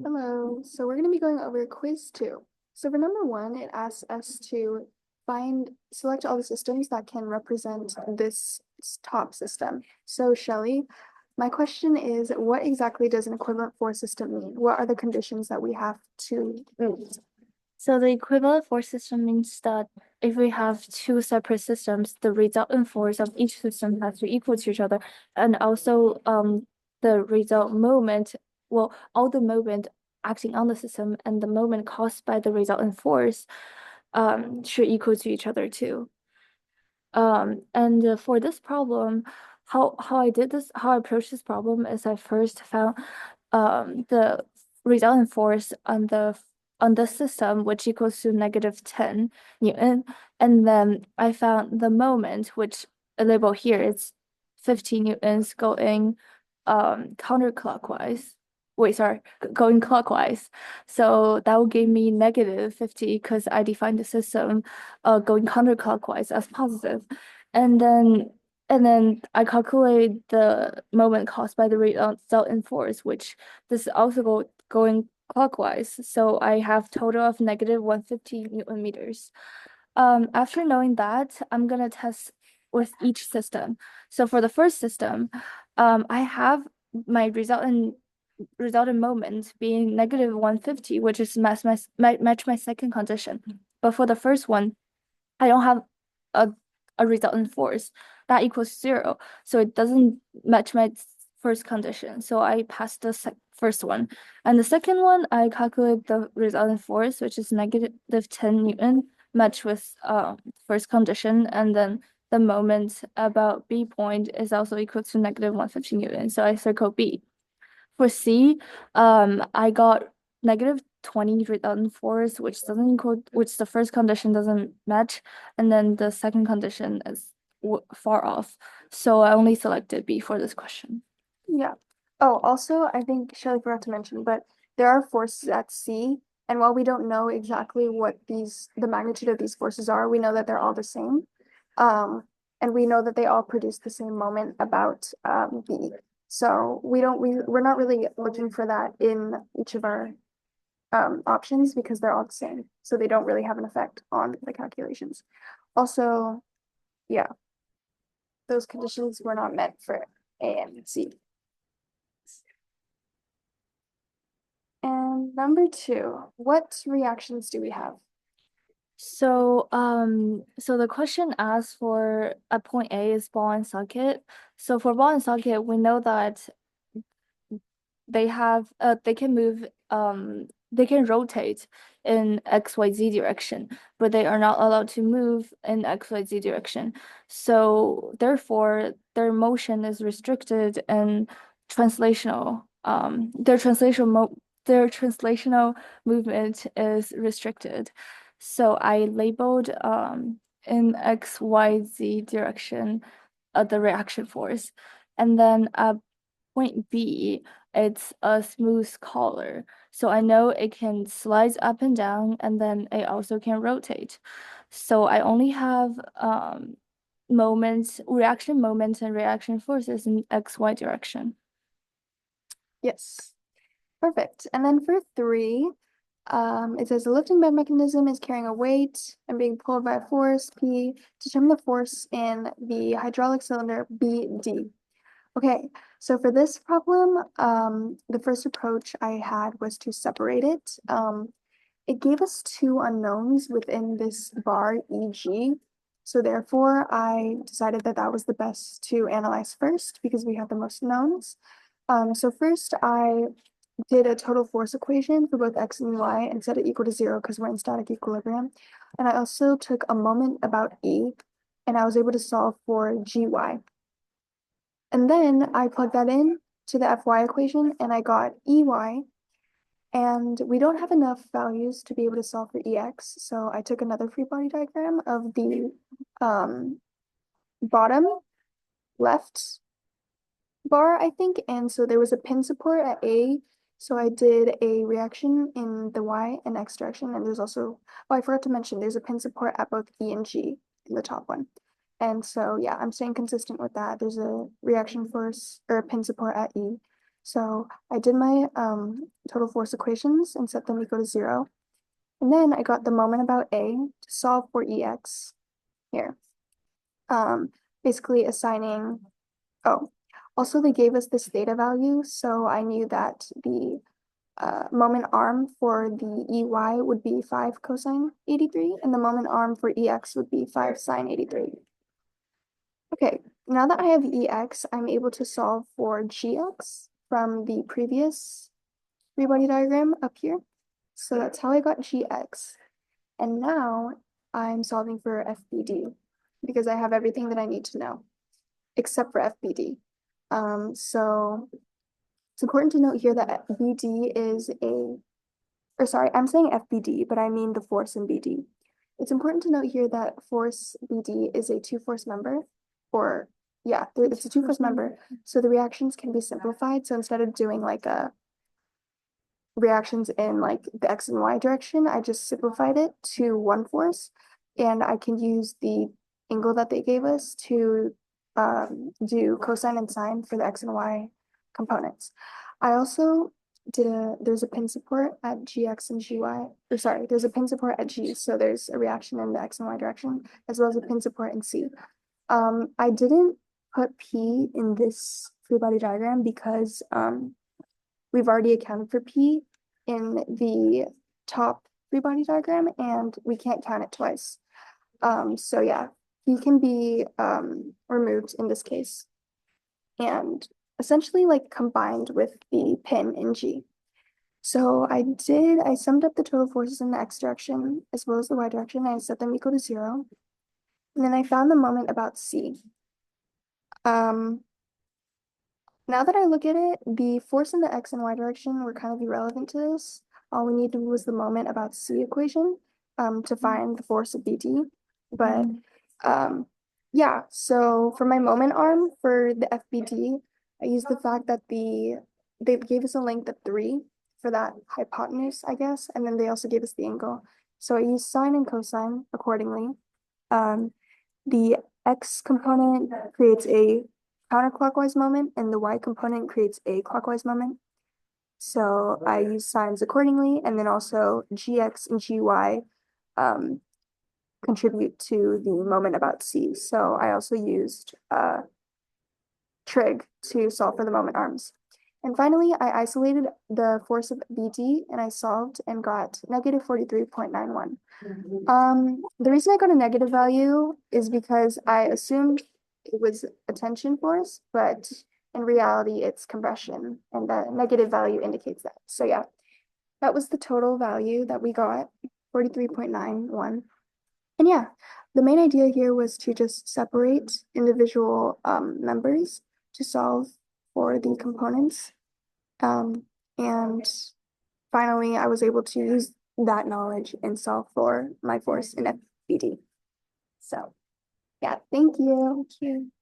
Hello. So we're going to be going over quiz 2. So for number 1, it asks us to select all the systems that can represent this top system. So Shelly, my question is, what exactly does an equivalent force system mean? What are the conditions that we have to meet? So the equivalent force system means that if we have two separate systems, the resultant force of each system has to equal to each other, and also the result moment, well, all the moment acting on the system and the moment caused by the resultant force should equal to each other too. And for this problem, how I approached this problem is I first found the resultant force on the system, which equals to -10 Newton, and then I found the moment, which I label here, it's 50 Newtons going counterclockwise. Wait, sorry, going clockwise. So that will give me -50 because I defined the system going counterclockwise as positive. And then I calculate the moment caused by the resultant force, which this is also going clockwise. So I have total of -150 Newton meters. After knowing that, I'm gonna test with each system. So for the first system, I have my resultant moment being -150, which is match my second condition. But for the first one, I don't have a a resultant force that equals 0, so it doesn't match my first condition. So I passed the first one, and the second one I calculate the resultant force, which is -10 Newton, match with first condition, and then the moment about B point is also equal to -150 Newton. So I circle B. For C, I got -20 resultant force, which doesn't equal, which the first condition doesn't match, and then the second condition is far off. So I only selected B for this question. Yeah. Oh, also, I think Shelly forgot to mention, but there are forces at sea, and while we don't know exactly what the magnitude of these forces are, we know that they're all the same. And we know that they all produce the same moment about B. So we're not really looking for that in each of our options because they're all the same. So they don't really have an effect on the calculations. Also, yeah, those conditions were not meant for A and C. And number 2, what reactions do we have? So the question asks for a point A is ball and socket. So for ball and socket, we know that they can move they can rotate in XYZ direction, but they are not allowed to move in XYZ direction. So therefore their motion is restricted and translational their translational movement is restricted. So I labeled in XYZ direction the reaction force. And then point B, it's a smooth collar. So I know it can slide up and down, and then it also can rotate. So I only have reaction moments and reaction forces in XY direction. Yes, perfect. And then for 3, it says the lifting bed mechanism is carrying a weight and being pulled by a force P. Determine the force in the hydraulic cylinder BD. Okay, so for this problem, the first approach I had was to separate it. It gave us two unknowns within this bar EG. So therefore, I decided that that was the best to analyze first because we have the most knowns. So first I did a total force equation for both x and y and set it equal to 0 because we're in static equilibrium. And I also took a moment about E and I was able to solve for GY. And then I plugged that in to the FY equation and I got EY. And we don't have enough values to be able to solve for EX. So I took another free body diagram of the bottom left bar, I think. And so there was a pin support at A. So I did a reaction in the Y and X direction. And there's also, oh, I forgot to mention, there's a pin support at both E and G in the top one. And so, yeah, I'm staying consistent with that. There's a reaction force or a pin support at E. So I did my total force equations and set them equal to 0. And then I got the moment about A to solve for EX here. Basically assigning, oh, also they gave us this theta value, so I knew that the moment arm for the EY would be 5 cosine 83, and the moment arm for EX would be 5 sine 83. Okay, now that I have EX, I'm able to solve for GX from the previous three-body diagram up here. So that's how I got GX. And now I'm solving for FBD because I have everything that I need to know, except for FBD. So it's important to note here that BD is or sorry, I'm saying FBD, but I mean the force in BD. It's important to note here that force BD is a two-force member, or yeah, it's a two-force member. So the reactions can be simplified. So instead of doing like reactions in like the X and Y direction, I just simplified it to one force, and I can use the angle that they gave us to do cosine and sine for the X and Y components. I also there's a pin support at GX and GY, or sorry, there's a pin support at G, so there's a reaction in the X and Y direction, as well as a pin support in C. I didn't put P in this free body diagram because we've already accounted for P in the top free body diagram, and we can't count it twice. So yeah, P can be removed in this case, and essentially like combined with the pin in G. So I summed up the total forces in the X direction as well as the Y direction, and I set them equal to 0. And then I found the moment about C. Now that I look at it, the force in the X and Y direction were kind of irrelevant to this. All we needed was the moment about C equation to find the force of BD. But yeah, so for my moment arm for the FBD, I used the fact that they gave us a length of 3 for that hypotenuse, I guess, and then they also gave us the angle. So I used sine and cosine accordingly. The X component creates a counterclockwise moment, and the Y component creates a clockwise moment. So I use signs accordingly, and then also GX and GY contribute to the moment about C. So I also used trig to solve for the moment arms. And finally, I isolated the force of BD, and I solved and got negative 43.91. The reason I got a negative value is because I assumed it was a tension force, but in reality, it's compression, and the negative value indicates that. So yeah, that was the total value that we got, 43.91. And yeah, the main idea here was to just separate individual members to solve for the components. And finally, I was able to use that knowledge and solve for my force in FBD. So yeah, thank you. Thank you.